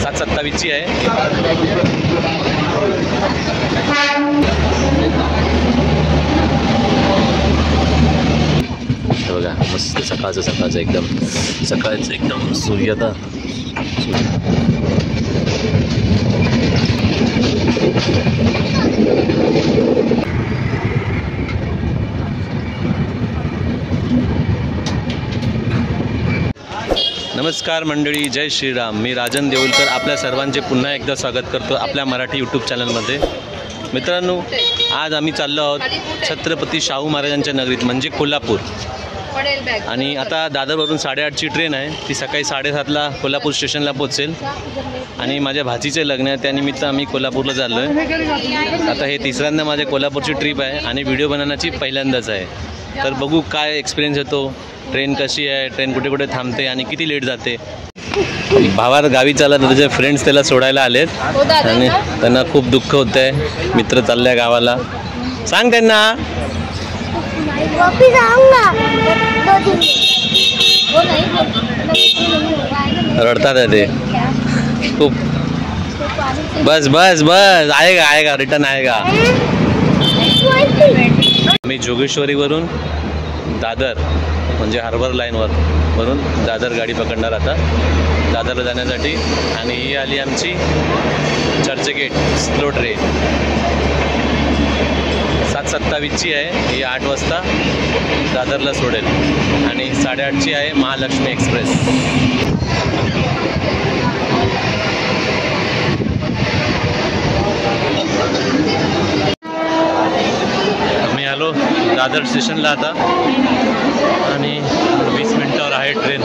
7:27 आहे. बघा मस्त सकाळचं एकदम सूर्यता. नमस्कार मंडळी, जय श्रीराम. मी राजन देऊलकर आपल्या सर्वांचे पुन्हा एकदा स्वागत करतो आपल्या मराठी यूट्यूब चॅनलमध्ये. मित्रांनो, आज आम्ही चाललो आहोत छत्रपती शाहू महाराजांच्या नगरीत म्हणजे कोल्हापूर. आणि आता दादरवरून 8:30ची ट्रेन आहे. ती सकाळी 7:30ला कोल्हापूर स्टेशनला पोहोचेल. आणि माझ्या भाचीचे लग्न आहे, त्यानिमित्त आम्ही कोल्हापूरला चाललो आहे. आता हे तिसऱ्यांदा माझ्या कोल्हापूरची ट्रिप आहे आणि व्हिडिओ बनवण्याची पहिल्यांदाच आहे. तर बघू काय एक्सपिरियन्स येतो, ट्रेन कशी आहे, ट्रेन कुठे कुठे थांबते आणि किती लेट जाते. भावार गावी चालला तर त्याचे फ्रेंड्स त्याला सोडायला आलेत आणि त्यांना खूप दुःख होतं आहे. मित्र चालल्या गावाला. सांग त्यांना. रडतात ते खूप. बस बस बस आएगा रिटर्न आएगा. मी जोगेश्वरीवरून दादर म्हणजे हार्बर लाईनवरून दादर गाडी पकडणार आता दादरला जाण्यासाठी. आणि ही आली आमची चर्चगेट स्लो ट्रेन. 7:27ची आहे. ही 8 वाजता दादरला सोडेल आणि 8:30ची आहे महालक्ष्मी एक्सप्रेस. मी आलो दादर स्टेशनला आता आणि 20 मिनिटावर आहे ट्रेन.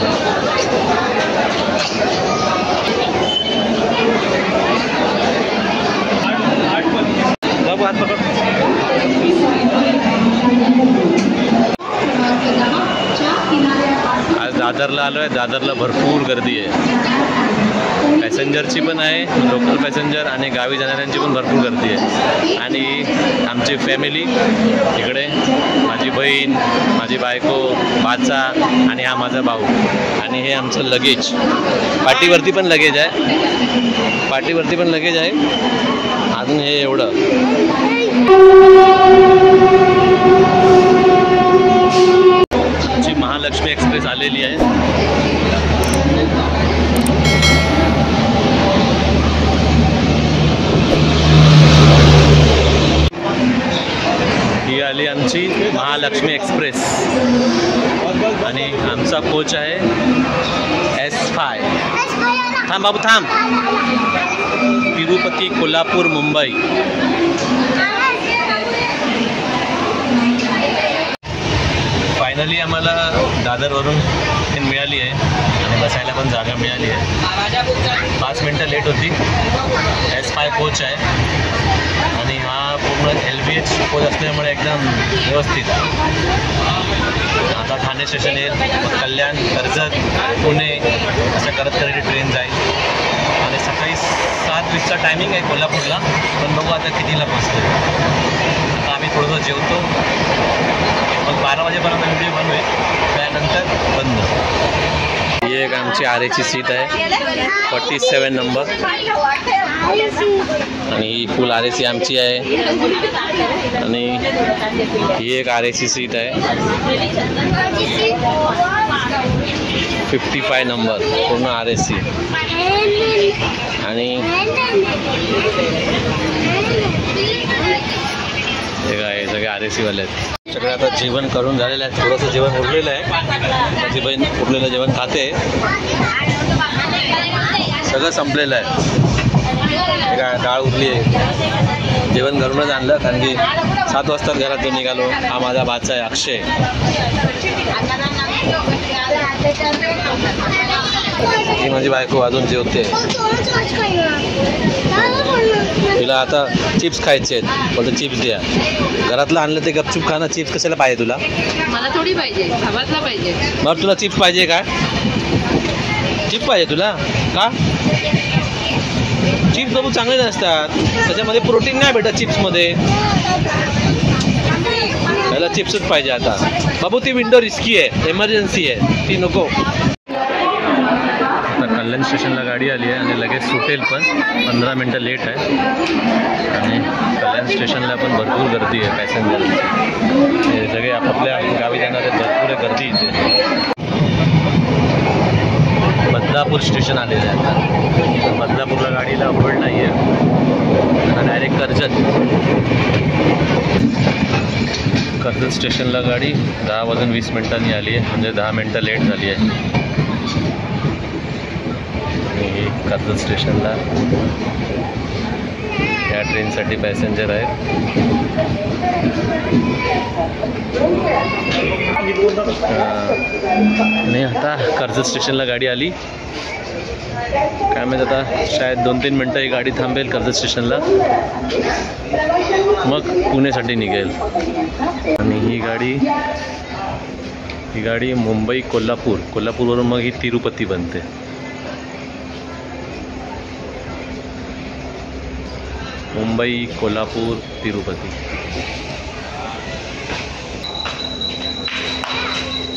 बाबू हात पकड. आज दादरला आलो आहे. दादरला भरपूर गर्दी आहे. पॅसेंजरची पण आहे, लोकल पॅसेंजर आणि गावी जाणाऱ्यांची पण भरपूर गर्दी आहे. आणि आमची फॅमिली इकडे, माझी बहीण, माझी बायको, भाचा आणि हा माझा भाऊ. आणि हे आमचं लगेज. पाठीवरती पण लगेज आहे. अजून हे एवढं. आमची महालक्ष्मी एक्सप्रेस आलेली आहे. ही आली आमची महालक्ष्मी एक्सप्रेस आणि आमचा कोच आहे S5. थांब बाबू थांब. तिरुपती, कोल्हापूर, मुंबई. फायनली आम्हाला दादरवरून ट्रेन मिळाली आहे आणि बसायला पण जागा मिळाली आहे. 5 मिनटं लेट होती. S5 कोच आहे आणि हा पूर्ण LBH कोच असल्यामुळे एकदम व्यवस्थित. आता ठाणे स्टेशन येईल, मग कल्याण, कर्जत, पुणे असं करत ट्रेन जाईल. आणि सकाळी 7:20चा टायमिंग आहे कोल्हापूरला, पण बघू आता कितीला पोचतो. आता आम्ही थोडंसं जेवतो, मग 12 वाजेपर्यंत व्हिडिओ बनवेल, त्यानंतर बंद. ही एक आमची RAची सीट आहे, 47 नंबर. आणि ही फुल RAC आमची आहे. आणि ही एक RAC सीट आहे, 55 नंबर, पूर्ण RAC. आणि हे सगळे RAC वाले आहेत. सगळे आता जेवण करून झालेलं आहे. थोडंसं जेवण उरलेलं आहे. माझी बहीण उरलेलं जेवण खाते. सगळं संपलेलं आहे. काय डाळ उरली आहे. जेवण घरूनच आणलं, कारण की 7 वाजता घरातून निघालो. हा माझा भाचा आहे अक्षय. ही माझी बायको अजून जेवते. तिला आता चिप्स खायचे आहेत, बोलतो चिप्स द्या. घरातलं आणलं ते गपचूप खाणं. चिप्स कशाला पाहिजे तुला? मला थोडी पाहिजे, भावातला पाहिजे. मग तुला चिप्स पाहिजे का? चिप्स पाहिजे तुला का? चिप्स बाबू चांगले नसतात, त्याच्यामध्ये प्रोटीन नाही भेटत चिप्समध्ये. त्याला चिप्सच पाहिजे आता. बाबू ती विंडो रिस्की आहे, एमर्जन्सी आहे, ती नको. कल्याण स्टेशनला गाडी आली आहे आणि लगेच सुटेल पण 15 मिनटं लेट आहे. आणि कल्याण स्टेशनला पण भरपूर गर्दी आहे पॅसेंजरची. हे सगळे आपापल्या गावी जाणारे भरपूर गर्दी इथे. बदलापूर स्टेशन आलेलं आहे आता. बदलापूरला गाडीला होल्ड नाही आहे, आता डायरेक्ट कर्जत स्टेशनला गाडी 10:20 आली आहे, म्हणजे 10 मिनटं लेट झाली आहे. आणि कर्जत स्टेशनला या ट्रेनसाठी पॅसेंजर आहेत. आणि आता कर्जत स्टेशनला गाडी आली. काय माहीत आता शायद 2-3 मिनटं ही गाडी थांबेल कर्जत स्टेशनला, मग पुणेसाठी निघेल. आणि ही गाडी मुंबई कोल्हापूरवरून मग ही तिरुपती बनते. मुंबई कोल्हापूर तिरुपती.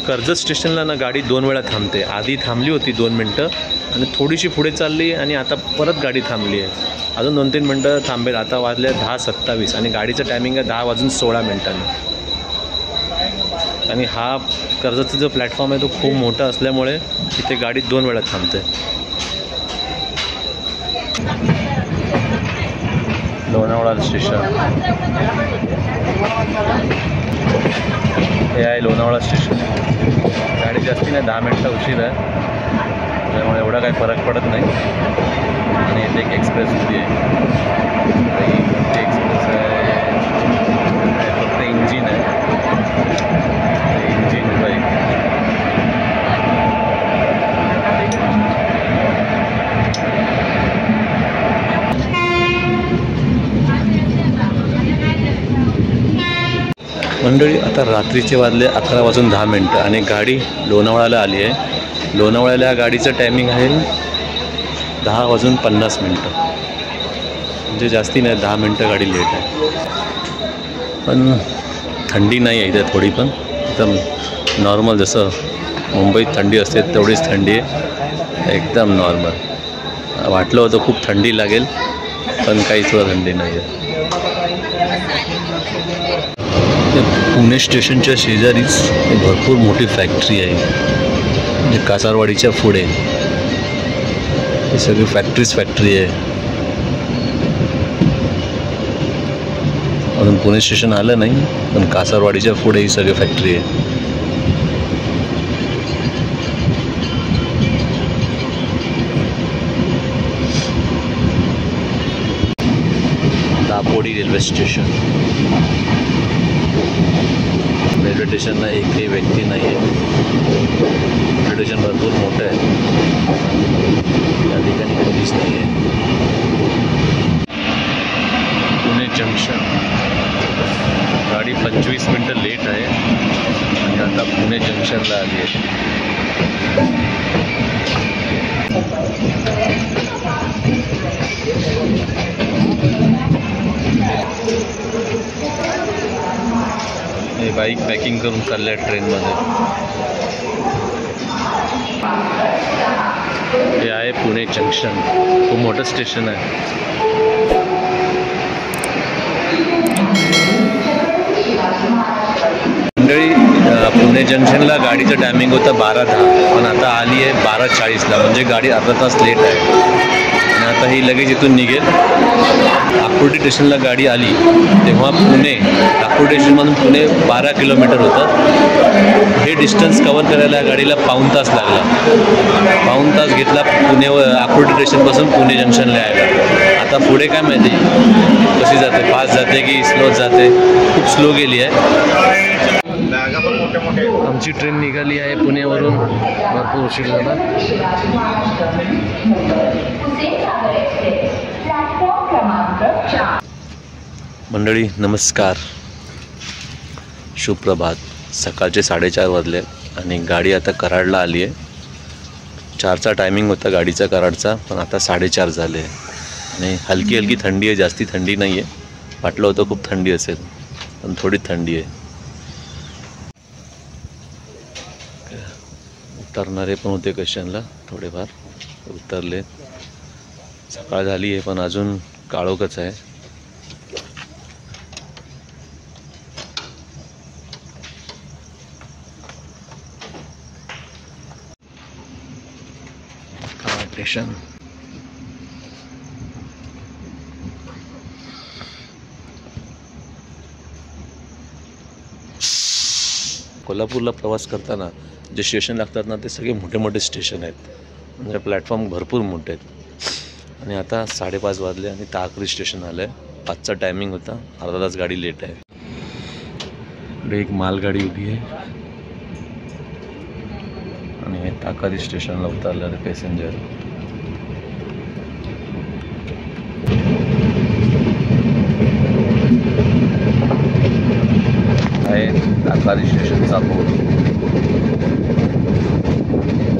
कर्जत स्टेशनला ना गाडी 2 वेळा थांबते. आधी थांबली होती 2 मिनटं आणि थोडीशी पुढे चालली आणि आता परत गाडी थांबली आहे. अजून 2-3 मिनटं थांबेल. आता वाजले 10:27 आणि गाडीचं टायमिंग आहे 10:16. आणि हा कर्जतचा जो प्लॅटफॉर्म आहे तो खूप मोठा असल्यामुळे इथे गाडी 2 वेळा थांबते. लोणावळा स्टेशन हे आहे. लोणावळा स्टेशन गाडी जास्ती नाही, 10 मिनटं उशीर आहे, त्यामुळे एवढा काही फरक पडत नाही. आणि इथे एक एक्सप्रेस उभी आहे. ही मोठी एक्सप्रेस आहे, फक्त इंजिन आहे, इंजिन बाईक. मंडळी आता रात्रीचे वाजले 11:10 आणि गाडी लोणावळ्याला आली आहे. लोणावळ्याला गाडीचं टायमिंग आहे 10:50, म्हणजे जास्ती नाही, 10 मिनटं गाडी लेट आहे. पण थंडी नाही आहे इथे, थोडी पण एकदम नॉर्मल, जसं मुंबईत थंडी असते तेवढीच थंडी आहे, एकदम नॉर्मल. वाटलं होतं खूप थंडी लागेल, पण काहीच थंडी नाही आहे. पुणे स्टेशनच्या शेजारीच भरपूर मोठी फॅक्टरी आहे, म्हणजे कासारवाडीच्या पुढे ही सगळी फॅक्टरी आहे. अजून पुणे स्टेशन आलं नाही, पण कासारवाडीच्या पुढे ही सगळी फॅक्टरी आहे. Dapodi railway station. रेल्वे स्टेशनला एकही व्यक्ती नाही आहे. रेल्वे स्टेशन भरपूर मोठं आहे, या ठिकाणी कोणीच नाही आहे. पुणे जंक्शन गाडी 25 मिनटं लेट आहे आणि आता पुणे जंक्शनला आली आहे. हे बाईक पॅकिंग करून चालल्या ट्रेनमध्ये. हे आहे पुणे जंक्शन, खूप मोठं स्टेशन आहे. मंडळी पुणे जंक्शनला गाडीचं टायमिंग होतं 12:10, पण आता आली आहे 12:40ला, म्हणजे गाडी अर्धा तास लेट आहे. आणि आता ही लगेच इथून निघेल. आकुर्डी स्टेशनला गाडी आली तेव्हा आकुर्डी स्टेशनमधून पुणे 12 किलोमीटर होतं. हे डिस्टन्स कवर करायला गाडीला पाऊण तास लागला. पाऊण तास घेतला आकुर्डी स्टेशनपासून पुणे जंक्शनला यायला. आता पुढे काय माहिती कशी जाते, फास्ट जाते की स्लो जाते. खूप स्लो गेली आहे. आमची ट्रेन निघाली आहे पुण्यावरून, भरपूर उशीर झाला. मंडळी नमस्कार, सुप्रभात. सकाळचे 4:30 वाजले आणि गाडी आता कराडला आली आहे. 4चा टायमिंग होता गाडीचा कराडचा, पण आता 4:30 झाले आणि हलकी हलकी थंडी आहे, जास्ती थंडी नाही आहे. वाटलं होतं खूप थंडी असेल, पण थोडी थंडी आहे. उतरणारे पण होते स्टेशनला थोडेफार. उतरले. सकाळ झाली आहे पण अजून काळोखच आहे. स्टेशन कोल्हापूरला प्रवास करताना जे स्टेशन लागतात ना ते सगळे मोठे मोठे स्टेशन आहेत. म्हणजे प्लॅटफॉर्म भरपूर मोठे आहेत. आणि आता 5:30 वाजले आणि टाकळी स्टेशन आलं आहे. 5चा टायमिंग होता, अर्धा तास गाडी लेट आहे. इकडे एक मालगाडी उभी आहे आणि हे टाकळी स्टेशनला उतरलेले पॅसेंजर. आहे टाकळी स्टेशनचा बोर्ड.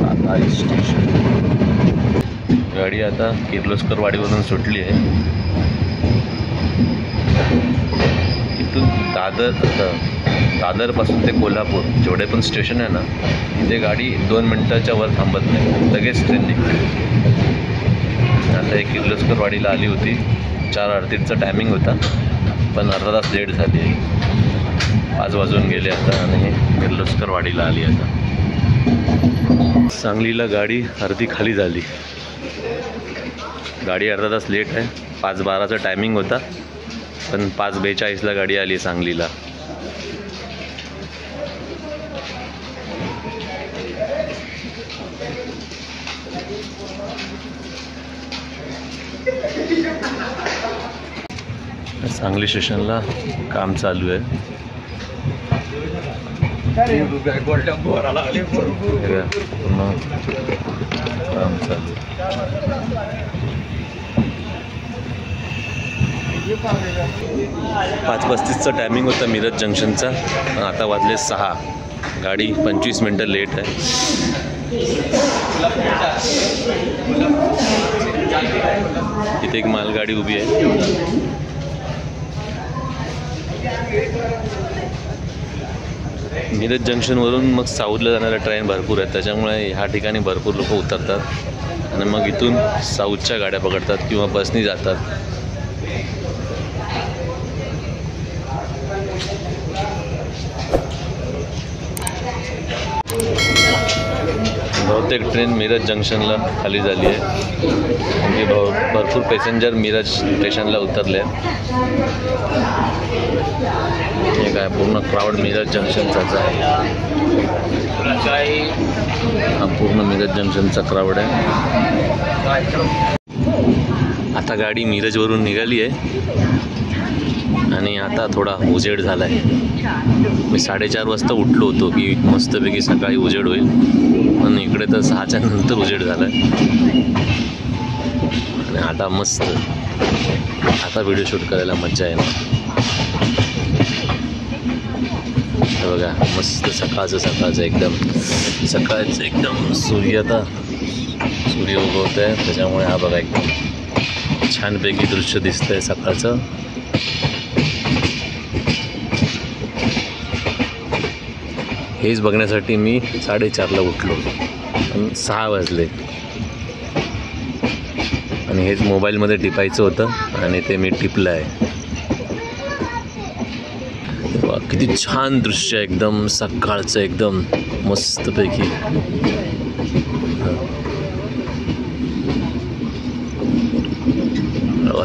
टाकळी स्टेशन. गाडी आता किर्लोस्कर वाडीवरून सुटली आहे. इथून दादरपासून ते कोल्हापूर जेवढे पण स्टेशन आहे ना तिथे गाडी 2 मिनटाच्या वर थांबत नाही, लगेच ट्रेन निघते. आता एक किर्लोस्कर वाडीला आली होती. 4:38चा टायमिंग होता पण अर्धा तास लेट झाली आहे. 5 वाजून गेले आता आणि किर्लोस्कर वाडीला आली. आता सांगलीला गाडी अर्धी खाली झाली. गाडी अर्धा तास लेट आहे. 5:12चा टायमिंग होता पण 5:42ला गाडी आली सांगलीला. सांगली स्टेशनला काम चालू आहे. पूर्ण काम चालू. 5:35चा टायमिंग होता मिरज जंक्शनचा. आता वाजले 6. गाडी 25 मिनटं लेट आहे. इथे एक मालगाडी उभी आहे. मिरज जंक्शनवरून मग साऊथला जाणाऱ्या ट्रेन भरपूर आहेत. त्याच्यामुळे ह्या ठिकाणी भरपूर लोक उतरतात आणि मग इथून साऊथच्या गाड्या पकडतात किंवा बसनी जातात. बहुतेक ट्रेन मिरज जंक्शनला खाली झाली आहे. म्हणजे भरपूर पॅसेंजर मिरज स्टेशनला उतरले. हे काय पूर्ण क्राऊड मिरज जंक्शनचाच आहे. हा पूर्ण मिरज जंक्शनचा क्राऊड आहे. आता गाडी मिरजवरून निघाली आहे आणि आता थोडा उजेड झाला आहे. मी 4:30 वाजता उठलो होतो की मस्तपैकी सकाळी उजेड होईल, पण इकडे तर 6च्या नंतर उजेड झाला आहे. आणि आता मस्त आता व्हिडिओ शूट करायला मजा येणार. बघा मस्त सकाळचं एकदम सूर्य उगवत आहे. त्याच्यामुळे हा बघा एकदम छानपैकी दृश्य दिसतंय सकाळचं. हेच बघण्यासाठी मी 4:30ला उठलो आणि 6 वाजले आणि हेच मोबाईलमध्ये टिपायचं होतं आणि ते मी टिपलं आहे. किती छान दृश्य, एकदम सकाळचं एकदम मस्तपैकी.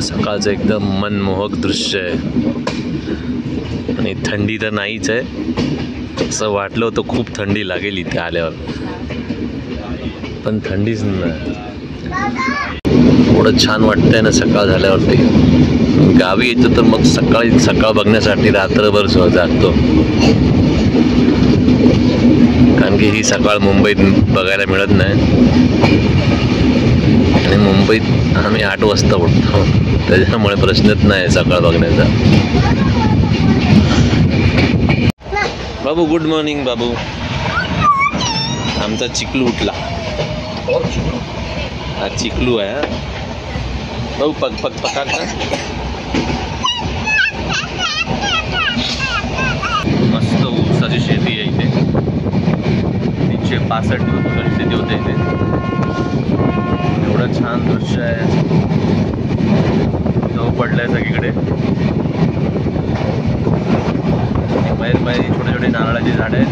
सकाळचं एकदम मनमोहक दृश्य आहे. आणि थंडी तर नाहीच आहे. असं वाटलं होतं खूप थंडी लागेल इथे आल्यावर, पण थंडीच नाही. थोडं छान वाटतंय ना सकाळ झाल्यावरती. गावी येतो तर मग सकाळ बघण्यासाठी रात्रभर जागतो, कारण की ही सकाळ मुंबईत बघायला मिळत नाही. आणि मुंबईत आम्ही 8 वाजता उठतो, त्याच्यामुळे प्रश्नच नाही सकाळ बघण्याचा. बाबू गुड मॉर्निंग. बाबू आमचा चिकलू उठला. हा चिकलू आहे. बाबू पका मस्त ऊसाची शेती आहे इथे. 365 दिवस स्थिती होते इथे. एवढं छान दृश्य आहे, दव पडलाय सगळीकडे. बाहेर छोटे छोटे नारळाची झाडं आहेत.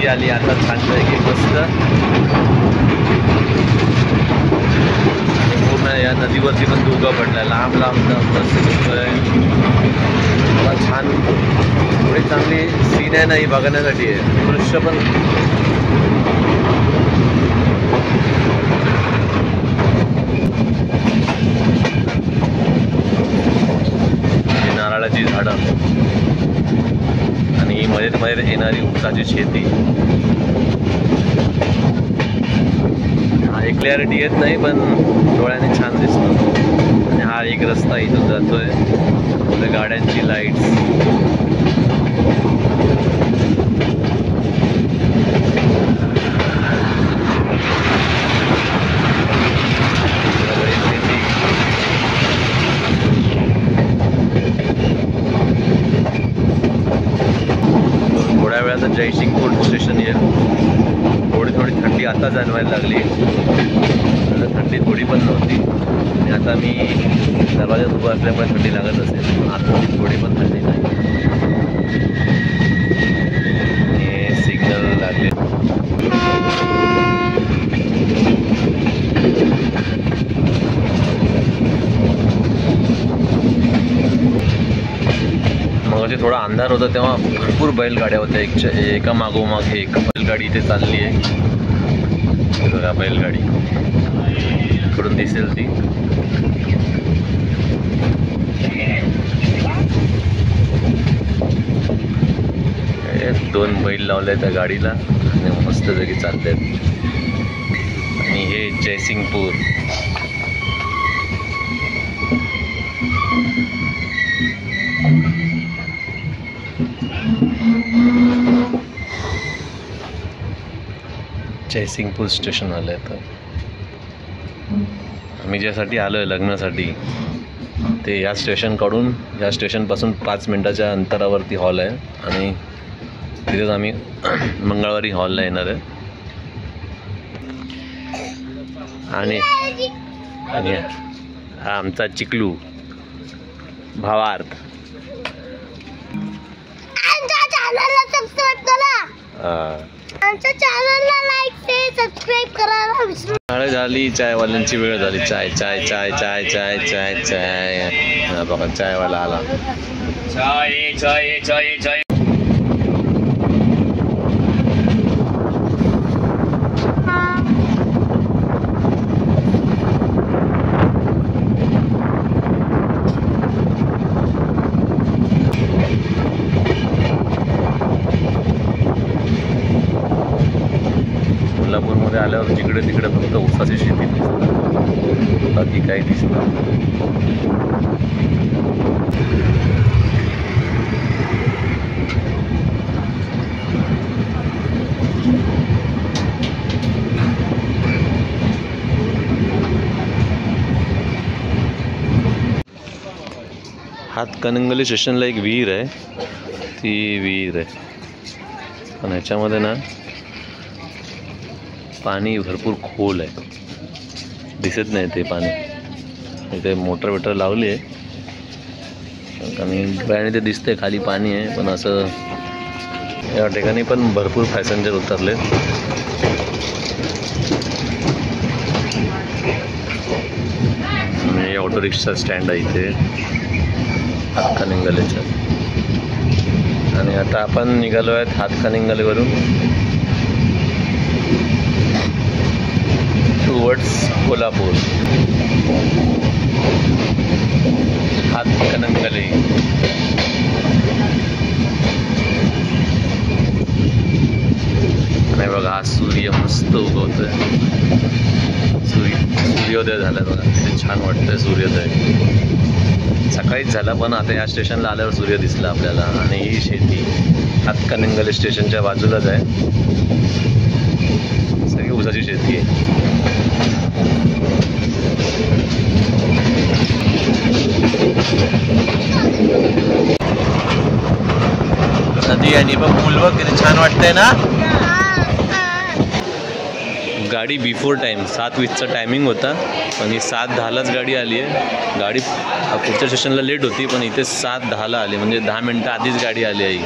आली आता छानपैकी मस्त. पूर्ण या नदीवरती पण धुगा पडलाय, लांब लांब मस्त दिसतोय. मला छान थोडी चांगली सीन आहे नाही बघण्यासाठी आहे. दृश्य पण नारळाची झाडं आणि मध्ये येणारी ऊसाची शेती. हा एक क्लॅरिटी येत नाही पण डोळ्याने छान दिसतो. आणि हा एक रस्ता इथून जातोय, गाड्यांची लाईट्स. थोड्या वेळात जयसिंगपूर स्टेशन येईल. थोडी थंडी आता जाणवायला लागली. थंडी थोडी पण नव्हती आणि आता मी दरवाजात उभं असल्यामुळे थंडी लागत असेल. आतमध्ये थोडी पण थंडी नाही. हे सिग्नल लागले. मग थोडा अंधार होता तेव्हा भरपूर बैलगाड्या होत्या. एका मागोमाग एक बैलगाडी इथे चालली आहे. बघा बैलगाडी इकडून दिसेल ती. दोन बैल लावले त्या गाडीला आणि मस्त जागी चालतात. आणि हे जयसिंगपूर. जयसिंगपूर स्टेशन आलं आहे. तर आम्ही ज्यासाठी आलो आहे लग्नासाठी ते या स्टेशनकडून, या स्टेशनपासून 5 मिनिटाच्या अंतरावरती हॉल आहे आणि तिथेच आम्ही मंगळवारी हॉलला येणार आहे. आणि हा आमचा चिकलू भावार्थ. आमच्या चॅनलला लाईक शेअर सबस्क्राईब करायला विसरू. वेळ झाली, चायवाल्यांची वेळ झाली. चाय चाय चाय चाय चाय चाय चाय. बघा चायवाला आला. चाय चाय चाय चाय. कोल्हापूरमध्ये आल्यावर जिकडे तिकडे फक्त ऊसाची शेती दिसते, बाकी काही दिसतं. हातकणंगले स्टेशनला एक विहीर आहे. ती विहीर आहे पण ह्याच्यामध्ये ना पाणी भरपूर खोल आहे, दिसत नाही ते पाणी. इथे मोटर वेटर लावली आहे आणि डोळ्याने ते दिसतंय खाली पाणी आहे पण असं या ठिकाणी पण भरपूर पॅसेंजर उतरले. आणि ऑटो रिक्षा स्टँड आहे इथे हातकणंगलेच्या. आणि आता आपण निघालो आहेत हातकणंगलेवरून टुवर्ड्स कोल्हापूर. हातकणंगले आणि बघा हा सूर्य मस्त उगवतोय. सूर्योदय झाला बघा, किती छान वाटतंय सूर्योदय. सकाळीच झाला पण आता या स्टेशनला आल्यावर सूर्य दिसला आपल्याला. आणि ही शेती हातकणंगले स्टेशनच्या बाजूलाच आहे, सगळी ऊसाची शेती आहे. नदी आणि पण पूल बघ किती छान वाटतंय ना. गाडी बिफोर टाईम 7:20चा टायमिंग होता, पण ही 7:10लाच गाडी आली आहे. गाडी पुढच्या स्टेशनला लेट होती, पण इथे 7:10ला आली, म्हणजे 10 मिनटं आधीच गाडी आली आहे.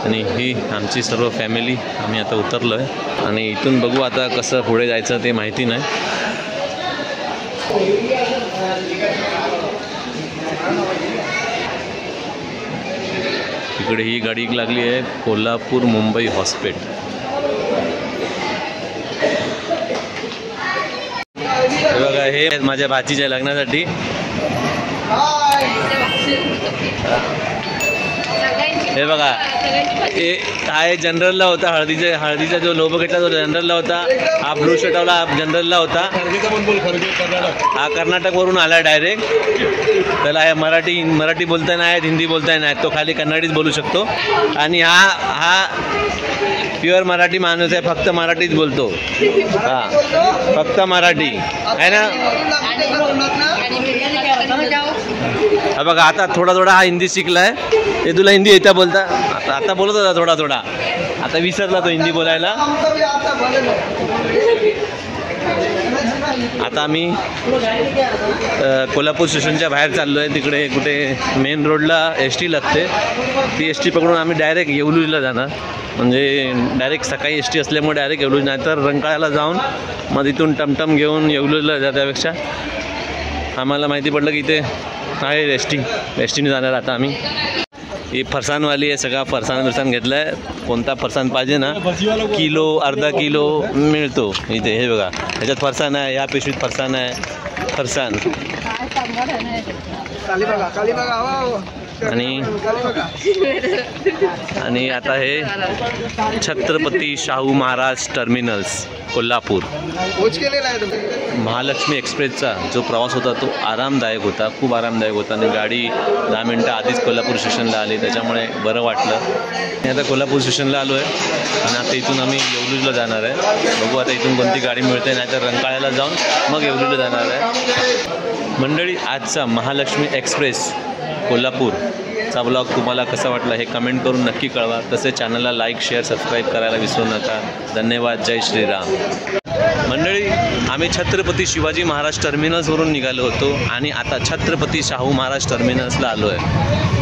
आणि ही आमची सर्व फॅमिली आम्ही आता उतरलो आहे. आणि इथून बघू आता कसं पुढे जायचं ते माहिती नाही. इकडे ही गाडी लागली आहे कोल्हापूर मुंबई हॉस्पिटल. बघा हे माझ्या भाचीच्या लग्नासाठी हे बघा हा जनरलला होता. हळदीचा जो लोगो घेतला तो जनरलला होता. हा ब्लू शर्टवाला जनरलला होता. हा कर्नाटकवरून आला डायरेक्ट. त्याला मराठी बोलता नाही, हिंदी बोलता नाही, तो खाली कन्नडीच बोलू शकतो. आणि हा प्युअर मराठी माणूस आहे, फक्त मराठीच बोलतो. हा फक्त मराठी आहे ना. हा बघा आता थोडा हा हिंदी शिकलाय. ते तुला हिंदी येता बोलता? आता बोलत होता थोडा. आता विसरला तो हिंदी बोलायला. आता आम्ही कोल्हापूर स्टेशनच्या बाहेर चाललो आहे. तिकडे कुठे मेन रोडला ST लागते. ती ST पकडून आम्ही डायरेक्ट येवलूजला जाणार. म्हणजे डायरेक्ट सकाळी ST असल्यामुळे डायरेक्ट येवलूज, नाहीतर रंकाळ्याला जाऊन मग तिथून टमटम घेऊन येवलूजला जा. त्यापेक्षा आम्हाला माहिती पडलं की इथे आहे STने जाणार. आता आम्ही ही फरसाणवाली आहे, सगळा फरसाण घेतला आहे. कोणता फरसाण पाहिजे ना, किलो अर्धा किलो मिळतो इथे. हे बघा ह्याच्यात फरसाण आहे, या पिशवीत फरसाण आहे. फरसाण आणि आता हे छत्रपती शाहू महाराज टर्मिनल्स कोल्हापूर. महालक्ष्मी एक्सप्रेसचा जो प्रवास होता तो आरामदायक होता, खूप आरामदायक होता. आणि गाडी 10 मिनटं आधीच कोल्हापूर स्टेशनला आली, त्याच्यामुळे बरं वाटलं. मी आता कोल्हापूर स्टेशनला आलो आहे आणि आता इथून आम्ही येवलूजला जाणार आहे. बघू आता इथून कोणती गाडी मिळते, नाही तर रंकाळ्याला जाऊन मग येवलूजला जाणार आहे. मंडळी, आजचा महालक्ष्मी एक्सप्रेस कोल्हापूरचा ब्लॉग तुम्हाला कसा वाटला हे कमेंट करून नक्की कळवा. तसेच चॅनलला लाईक, शेअर, सबस्क्राईब करायला विसरू नका. धन्यवाद. जय श्रीराम. मंडळी, आम्ही छत्रपती शिवाजी महाराज टर्मिनल्सवरून निघालो होतो आणि आता छत्रपती शाहू महाराज टर्मिनल्सला आलो आहे.